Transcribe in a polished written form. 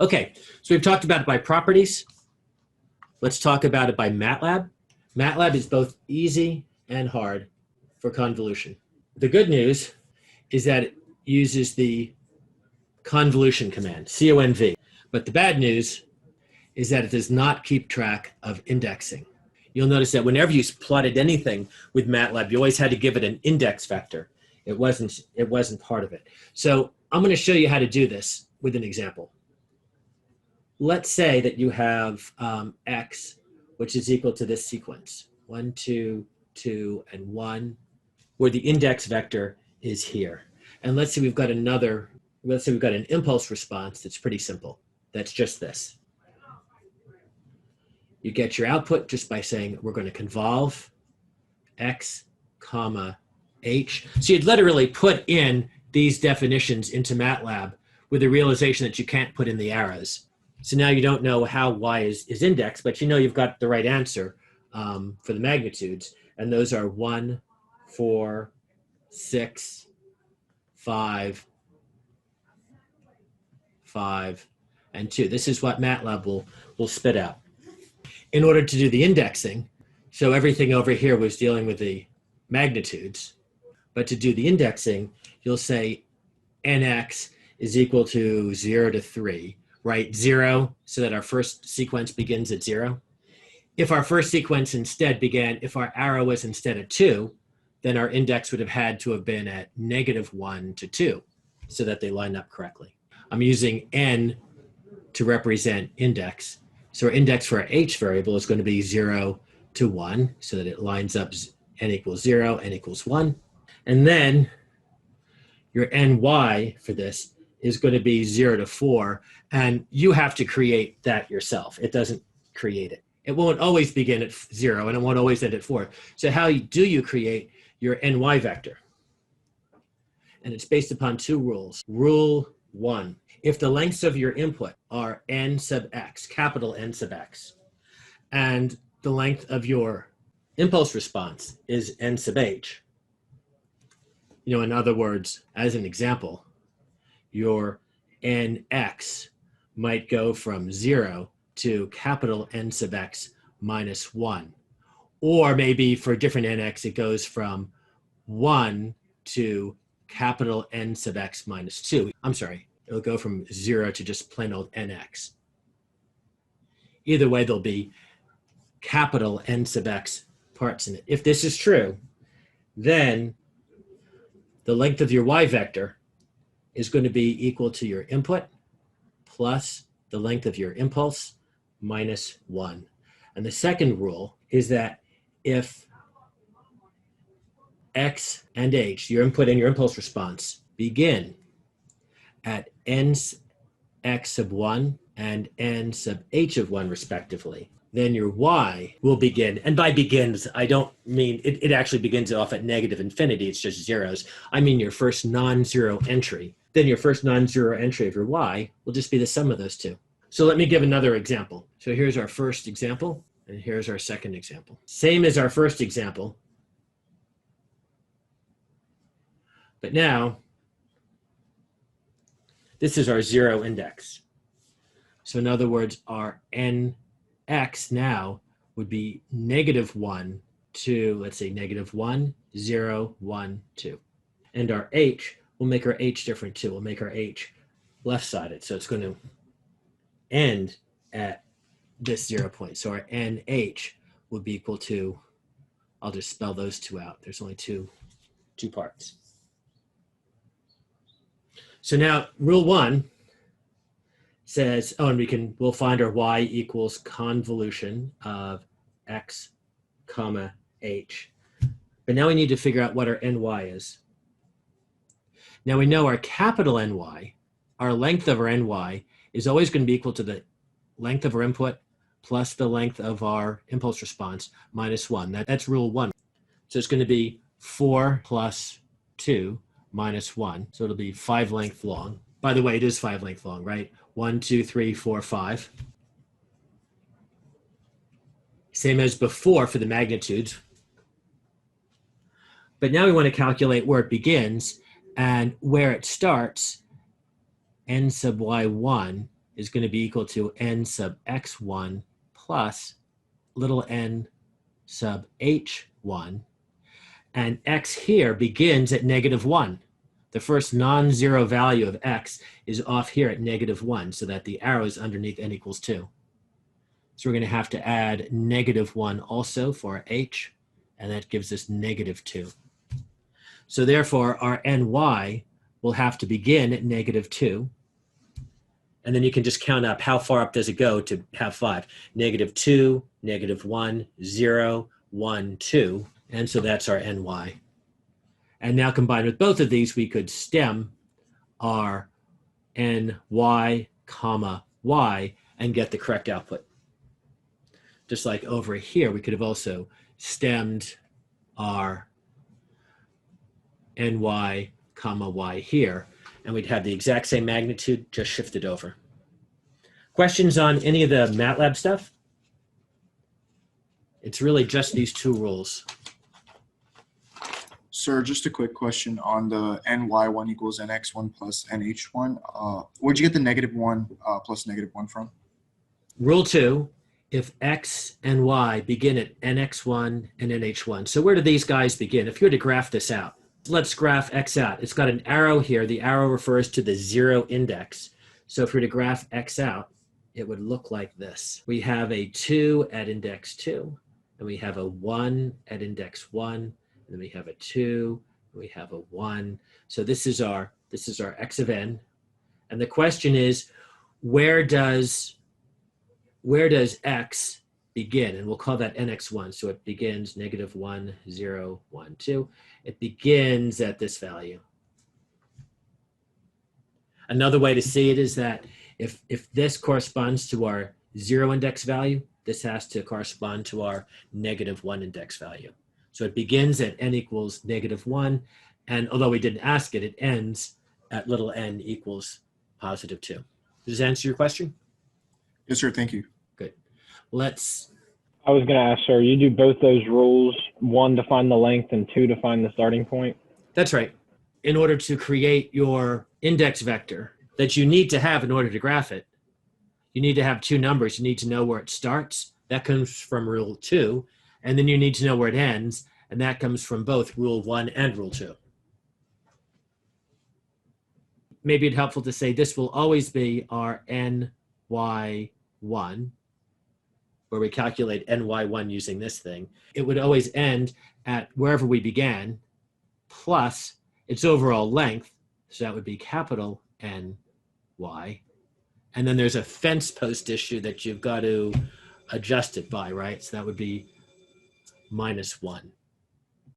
Okay, so we've talked about it by properties. Let's talk about it by MATLAB. MATLAB is both easy and hard for convolution. The good news is that it uses the convolution command, CONV. But the bad news is that it does not keep track of indexing. You'll notice that whenever you plotted anything with MATLAB, you always had to give it an index vector. It wasn't part of it. So I'm going to show you how to do this with an example. Let's say that you have x, which is equal to this sequence, 1, 2, 2, and 1, where the index vector is here. And let's say we've got an impulse response that's pretty simple. That's just this. You get your output just by saying we're going to convolve x, comma, h. So you'd literally put in these definitions into MATLAB with the realization that you can't put in the arrows. So now you don't know how y is indexed, but you know you've got the right answer for the magnitudes. And those are 1, 4, 6, 5, 5, and 2. This is what MATLAB will spit out. In order to do the indexing, so everything over here was dealing with the magnitudes, but to do the indexing, you'll say nx is equal to 0 to 3, right? 0, so that our first sequence begins at 0. If our first sequence instead began, if our arrow was instead at 2, then our index would have had to have been at -1 to 2, so that they line up correctly. I'm using n to represent index. So our index for our h variable is going to be 0 to 1, so that it lines up n equals 0, n equals 1. And then your ny for this is going to be 0 to 4, and you have to create that yourself. It doesn't create it. It won't always begin at 0, and it won't always end at 4. So how do you create your ny vector? And it's based upon two rules. Rule 1, if the lengths of your input are n sub x, capital N sub x, and the length of your impulse response is n sub h, you know, in other words, as an example, your nx might go from 0 to capital N sub x minus 1. Or maybe for different nx, it goes from 1 to capital N sub x minus 2. I'm sorry, it'll go from 0 to just plain old nx. Either way, there'll be capital N sub x parts in it. If this is true, then the length of your y vector is going to be equal to your input plus the length of your impulse minus 1. And the second rule is that if x and h, your input and your impulse response, begin at n x sub 1 and n sub h of 1 respectively, then your y will begin, and by begins, I don't mean, it actually begins off at negative infinity, it's just zeros. I mean your first non-zero entry. Then your first non-zero entry of your y will just be the sum of those two. So let me give another example. So here's our first example, and here's our second example. Same as our first example, but now this is our 0 index. So in other words, our nx now would be -1 to, let's say, -1, 0, 1, 2. And our h, we'll make our h different too. We'll make our h left-sided. So it's going to end at this 0 point. So our nh would be equal to, I'll just spell those two out. There's only two parts. So now rule 1 says, oh, and we'll find our y equals convolution of x comma h. But now we need to figure out what our ny is. Now we know our capital Ny, our length of our ny, is always going to be equal to the length of our input plus the length of our impulse response minus 1. That's rule 1. So it's going to be 4 plus 2 minus 1. So it'll be 5 length long. By the way, it is 5 length long, right? 1, 2, 3, 4, 5. Same as before for the magnitudes. But now we want to calculate where it begins, and where it starts, n sub y1 is going to be equal to n sub x1 plus little n sub h1. And x here begins at -1. The first non-zero value of x is off here at -1, so that the arrow is underneath n equals 2. So we're going to have to add -1 also for h, and that gives us -2. So therefore, our ny will have to begin at -2. And then you can just count up how far up does it go to have 5. -2, -1, 0, 1, 2. And so that's our ny. And now combined with both of these, we could stem our ny, comma, y, and get the correct output. Just like over here, we could have also stemmed our ny, comma, y here, and we'd have the exact same magnitude, just shifted over. Questions on any of the MATLAB stuff? It's really just these two rules. Sir, just a quick question on the ny1 equals nx1 plus nh1. Where'd you get the -1 plus -1 from? Rule 2, if x and y begin at nx1 and nh1. So where do these guys begin? If you were to graph this out, let's graph x out. It's got an arrow here. The arrow refers to the 0 index. So if we were to graph x out, it would look like this. We have a 2 at index 2, and we have a 1 at index 1, and then we have a 2, and we have a 1. So this is our x of n. And the question is, where does x begin? And we'll call that nx1. So it begins -1, 0, 1, 2. It begins at this value. Another way to see it is that if this corresponds to our 0 index value, this has to correspond to our -1 index value. So it begins at n equals -1, and although we didn't ask it, it ends at little n equals +2. Does this answer your question? Yes, sir. Thank you. Good. I was going to ask, sir, you do both those rules, 1 to find the length and 2 to find the starting point? That's right. In order to create your index vector that you need to have in order to graph it, you need to have two numbers. You need to know where it starts. That comes from rule 2. And then you need to know where it ends. And that comes from both rule 1 and rule 2. Maybe it's helpful to say this will always be our ny1, where we calculate ny1 using this thing. It would always end at wherever we began, plus its overall length. So that would be capital Ny. And then there's a fence post issue that you've got to adjust it by, right? So that would be -1.